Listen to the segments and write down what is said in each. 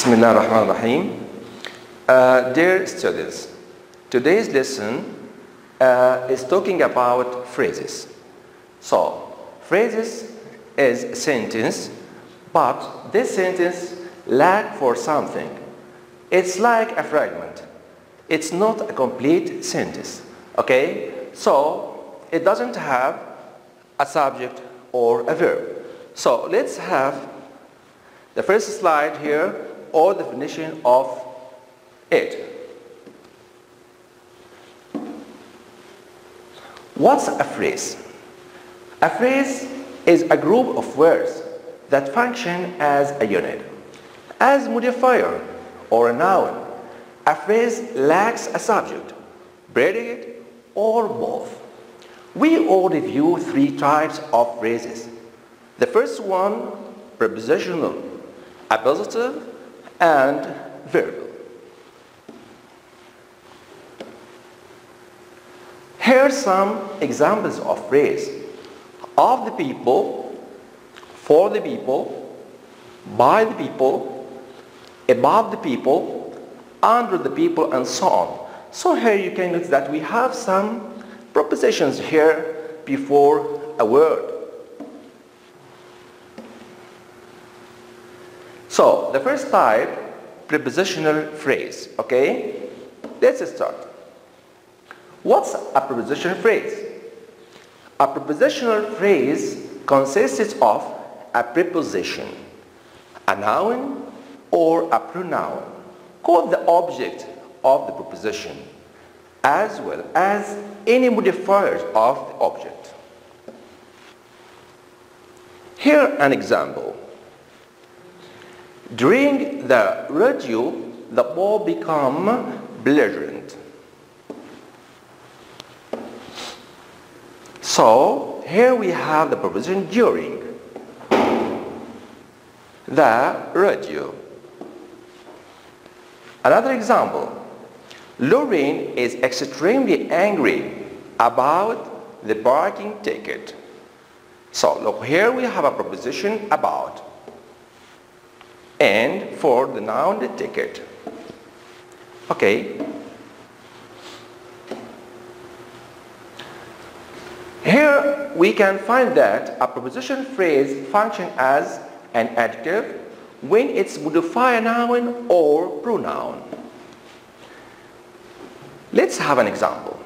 Bismillah ar-Rahman ar-Rahim. Dear students, today's lesson is talking about phrases. So, phrases is a sentence, but this sentence lacks for something. It's like a fragment. It's not a complete sentence. Okay? So, it doesn't have a subject or a verb. So, let's have the first slide here, or definition of it. What's a phrase? A phrase is a group of words that function as a unit. As modifier or a noun, a phrase lacks a subject, predicate, or both. We all review three types of phrases. The first one, prepositional, appositive, and verbal. Here are some examples of phrase: of the people, for the people, by the people, above the people, under the people, and so on. So here you can notice that we have some prepositions here before a word. So, the first type, prepositional phrase, okay? Let's start. What's a prepositional phrase? A prepositional phrase consists of a preposition, a noun or a pronoun, called the object of the preposition, as well as any modifiers of the object. Here an example. During the radio, the ball became belligerent. So, here we have the preposition during the radio. Another example. Lorraine is extremely angry about the parking ticket. So, look, here we have a preposition about, and for the noun, the ticket. Okay. Here we can find that a preposition phrase functions as an adjective when it's modified noun or pronoun. Let's have an example.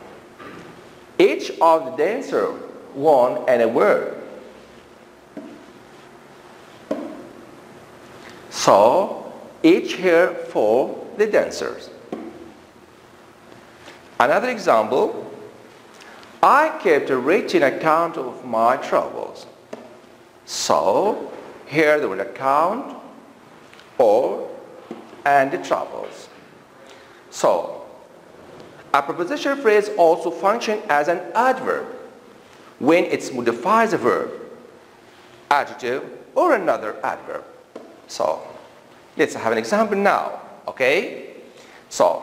Each of the dancers won an award. So, each here for the dancers. Another example, I kept a written account of my troubles. So, here the word account or and the troubles. So, a prepositional phrase also functions as an adverb when it modifies a verb, adjective, or another adverb. So, let's have an example now, okay? So,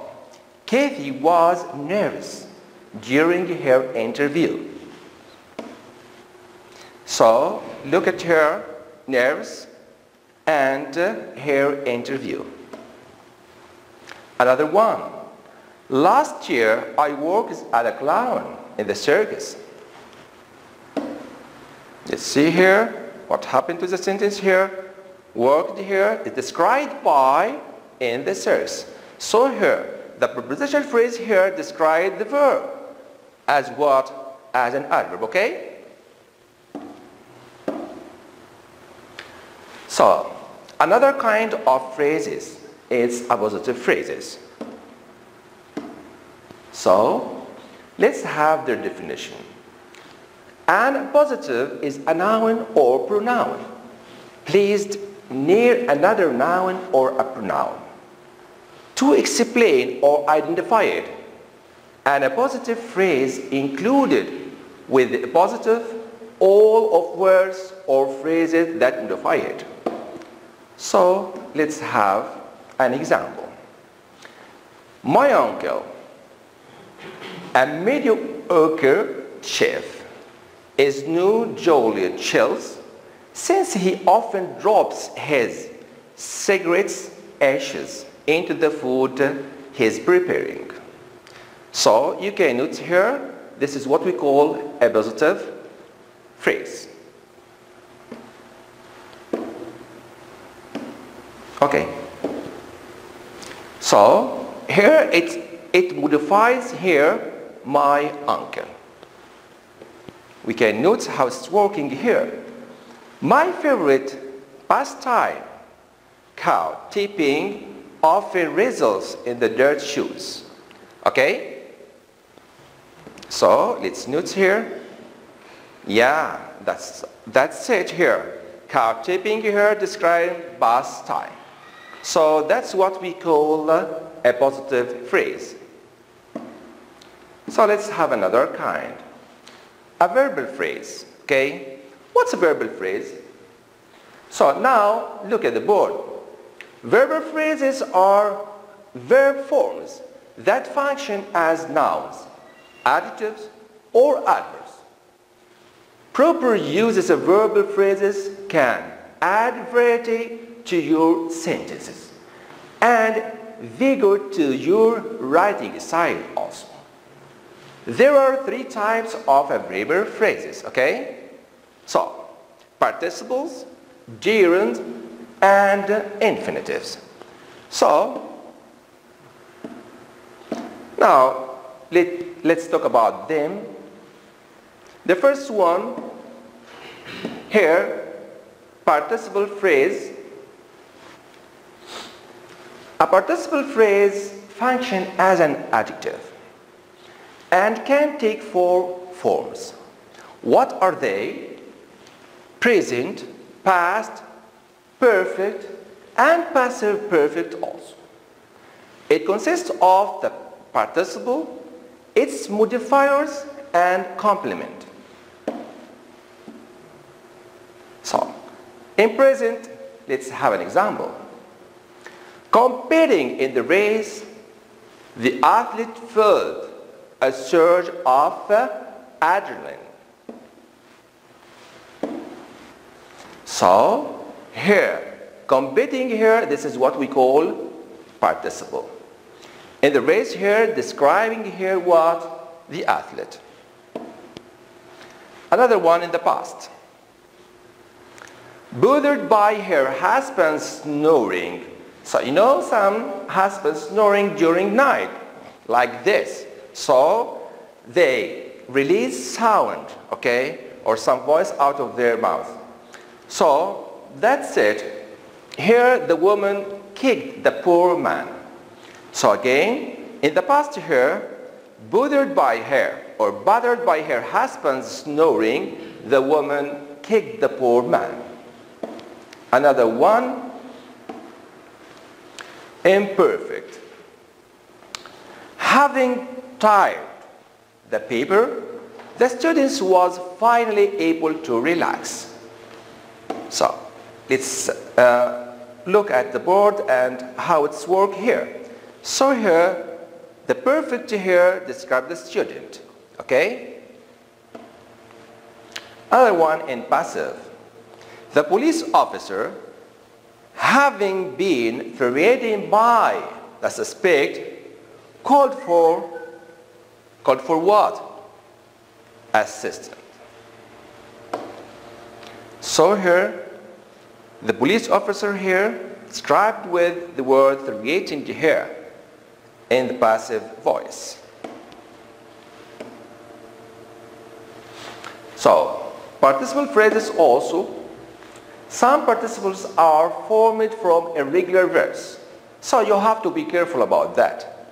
Kathy was nervous during her interview. So, look at her nervous and her interview. Another one. Last year, I worked as a clown in the circus. Let's see here what happened to the sentence here. Worked here is described by in the circus. So here, the prepositional phrase here describes the verb as what? As an adverb, okay? So, another kind of phrases is appositive phrases. So, let's have their definition. An appositive is a noun or pronoun placed near another noun or a pronoun. To explain or identify it, an appositive phrase included with the appositive all of words or phrases that modify it. So, let's have an example. My uncle, a mediocre chef, is no Julia Chills since he often drops his cigarettes ashes into the food he's preparing. So you can note here, this is what we call a positive phrase. Okay. So here it modifies here my uncle. We can note how it's working here. My favorite pastime, cow tipping, often results in the dirt shoes. Okay? So let's note here. Yeah, that's it here. Cow tipping here describes pastime. So that's what we call a positive phrase. So let's have another kind. A verbal phrase. Okay? What's a verbal phrase? So now look at the board. Verbal phrases are verb forms that function as nouns, adjectives, or adverbs. Proper uses of verbal phrases can add variety to your sentences and vigor to your writing style also. There are three types of verbal phrases, okay? So, participles, gerunds, and infinitives. So, now let's talk about them. The first one here, participle phrase. A participle phrase functions as an adjective and can take four forms. What are they? Present, past, perfect, and passive perfect also. It consists of the participle, its modifiers, and complement. So, in present, let's have an example. Competing in the race, the athlete felt a surge of adrenaline. So, here, competing here, this is what we call participle. In the race here, describing here what? The athlete. Another one in the past. Bothered by her husband's snoring. So you know some husbands snoring during night, like this. So they release sound, okay, or some voice out of their mouth. So that's it. Here the woman kicked the poor man. So again, in the past here, bothered by her or bothered by her husband's snoring, the woman kicked the poor man. Another one, imperfect. Having tied the paper, the students was finally able to relax. So let's look at the board and how it's worked here. So here, the perfect here describes the student, okay? Other one in passive. The police officer, having been threatened by the suspect, called for what? Assistance. So here, the police officer here described with the word threatened here in the passive voice. So, participle phrases also, some participles are formed from irregular verbs. So you have to be careful about that.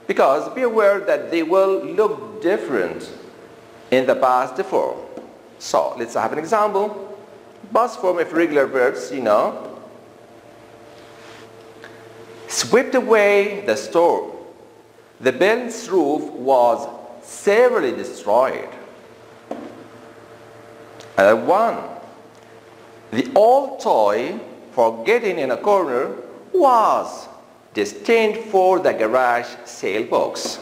Because be aware that they will look different in the past form. So let's have an example. Past form of irregular verbs, you know. Swept away the storm. The building's roof was severely destroyed. Another one. The old toy, forgotten in a corner, was destined for the garage sale box.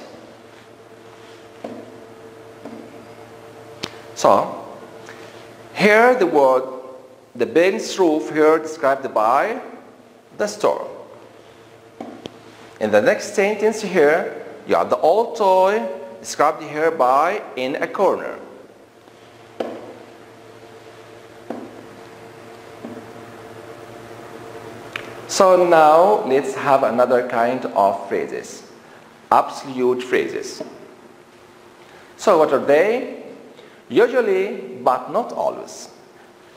So, here the word, the building's roof here described by the storm. In the next sentence here, you have the old toy described here by in a corner. So now let's have another kind of phrases. Absolute phrases. So what are they? Usually, but not always.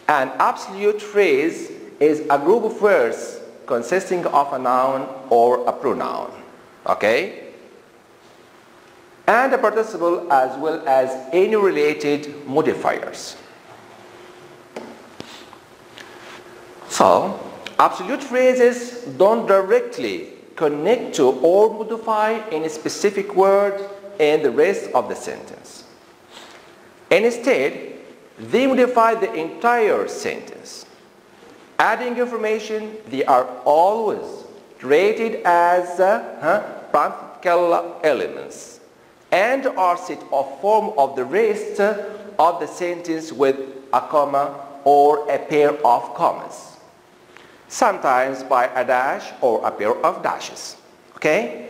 An absolute phrase is a group of words consisting of a noun or a pronoun. Okay? And a participle as well as any related modifiers. So, absolute phrases don't directly connect to or modify any specific word in the rest of the sentence. Instead, they modify the entire sentence. Adding information, they are always treated as practical elements and are set of form of the rest of the sentence with a comma or a pair of commas, sometimes by a dash or a pair of dashes. Okay?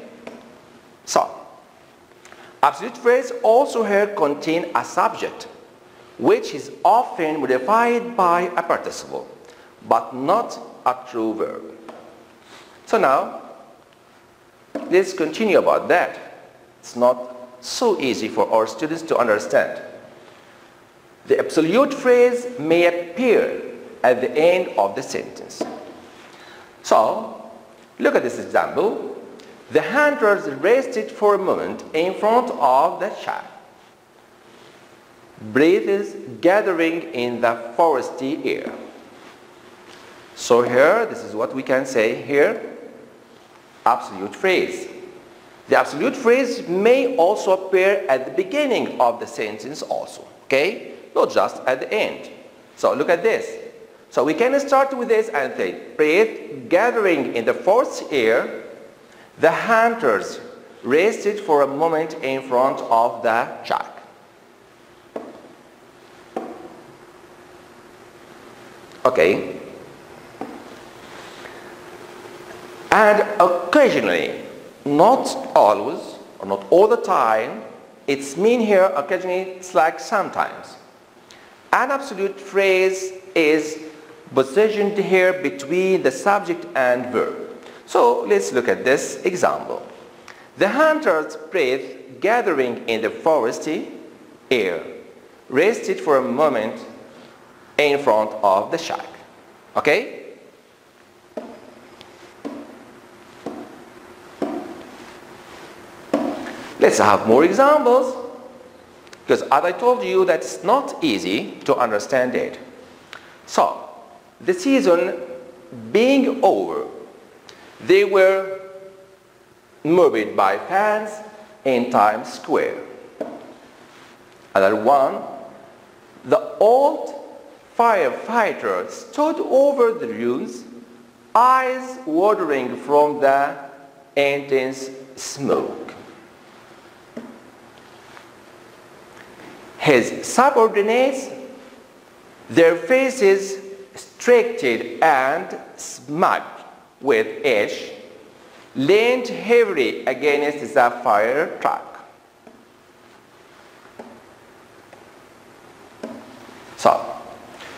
So, absolute phrase also here contain a subject which is often modified by a participle, but not a true verb. So now, let's continue about that. It's not so easy for our students to understand. The absolute phrase may appear at the end of the sentence. So, look at this example. The hunters rested for a moment in front of the shack. Breezes gathering in the foresty air. So here, this is what we can say here, absolute phrase. The absolute phrase may also appear at the beginning of the sentence also, okay? Not just at the end. So look at this. So we can start with this and say, breeze gathering in the foresty air, the hunters rested for a moment in front of the shack. Okay. And occasionally, not always, or not all the time, it's mean here occasionally, it's like sometimes. An absolute phrase is positioned here between the subject and verb. So let's look at this example. The hunters breathed gathering in the foresty air, rested for a moment in front of the shack. Okay? Let's have more examples, because as I told you, that's not easy to understand it. So, the season being over, they were moved by fans in Times Square. Another one, the old firefighter stood over the ruins, eyes watering from the intense smoke. His subordinates, their faces streaked and smudged with ash, leaned heavily against the fire truck. So,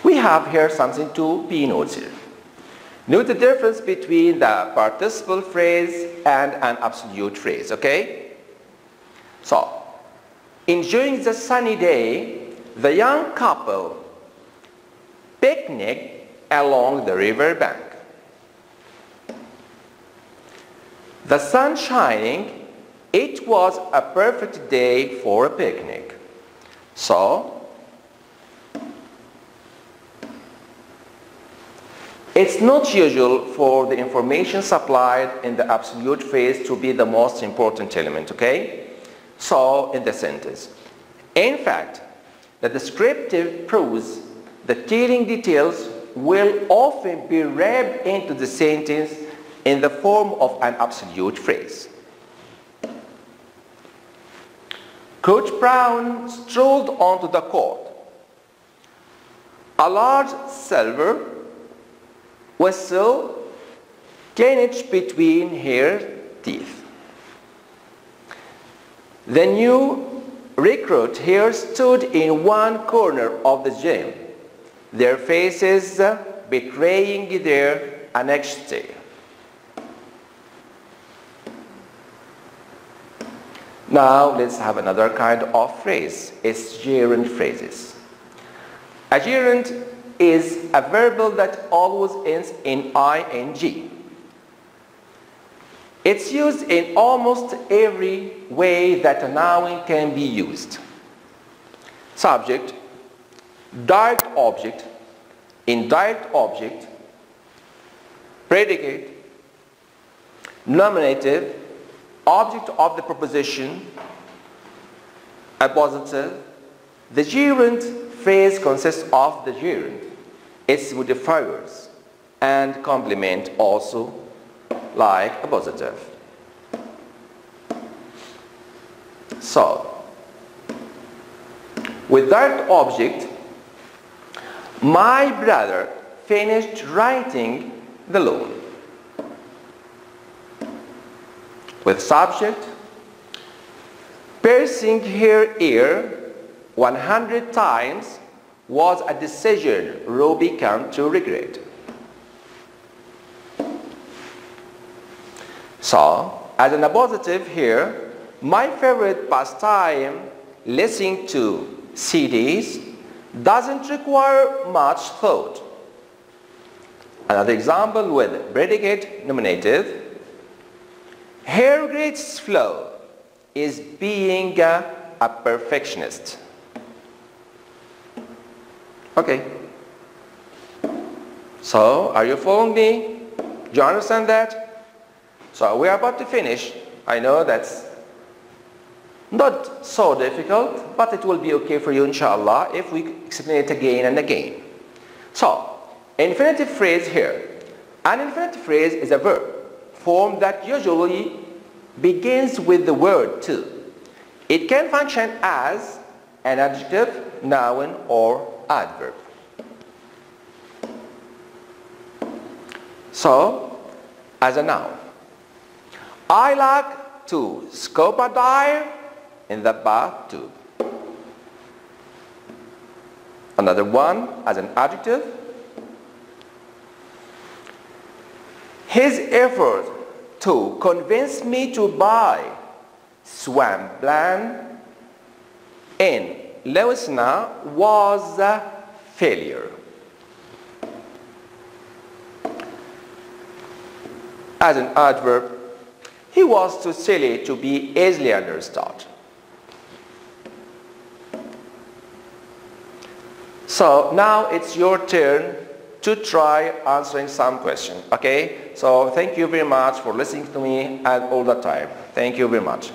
we have here something to be noted. Note the difference between the participle phrase and an absolute phrase, okay? So, enjoying the sunny day, the young couple picnicked along the river bank. The sun shining, it was a perfect day for a picnic. So, it's not usual for the information supplied in the absolute phrase to be the most important element, okay? So, in the sentence. In fact, the descriptive prose, the telling details, will often be wrapped into the sentence in the form of an absolute phrase. Coach Brown strolled onto the court. A large silver whistle clenched between teeth. The new recruit here stood in one corner of the gym, their faces betraying their annexed stare. Now let's have another kind of phrase. It's gerund phrases. A gerund is a verb that always ends in ing. It's used in almost every way that a noun can be used. Subject, direct object, indirect object, predicate, nominative, object of the proposition, appositive. The gerund phrase consists of the gerund, its modifiers, and complement also, like appositive. So, with that object, my brother finished writing the loan. With subject, piercing her ear 100 times was a decision Ruby came to regret. So, as an appositive here, my favorite pastime, listening to CDs, doesn't require much thought. Another example with predicate nominative. Her great flaw is being a perfectionist. Okay. So, are you following me? Do you understand that? So, we are about to finish. I know that's not so difficult, but it will be okay for you, inshallah, if we explain it again and again. So, infinitive phrase here. An infinitive phrase is a verb form that usually begins with the word to. It can function as an adjective, noun, or adverb. So, as a noun, I like to scuba dive in the bathtub. Another one as an adjective. His effort to convince me to buy swampland in Louisiana was a failure. As an adverb, he was too silly to be easily understood. So now it's your turn to try answering some question. Okay? So thank you very much for listening to me and all the time. Thank you very much.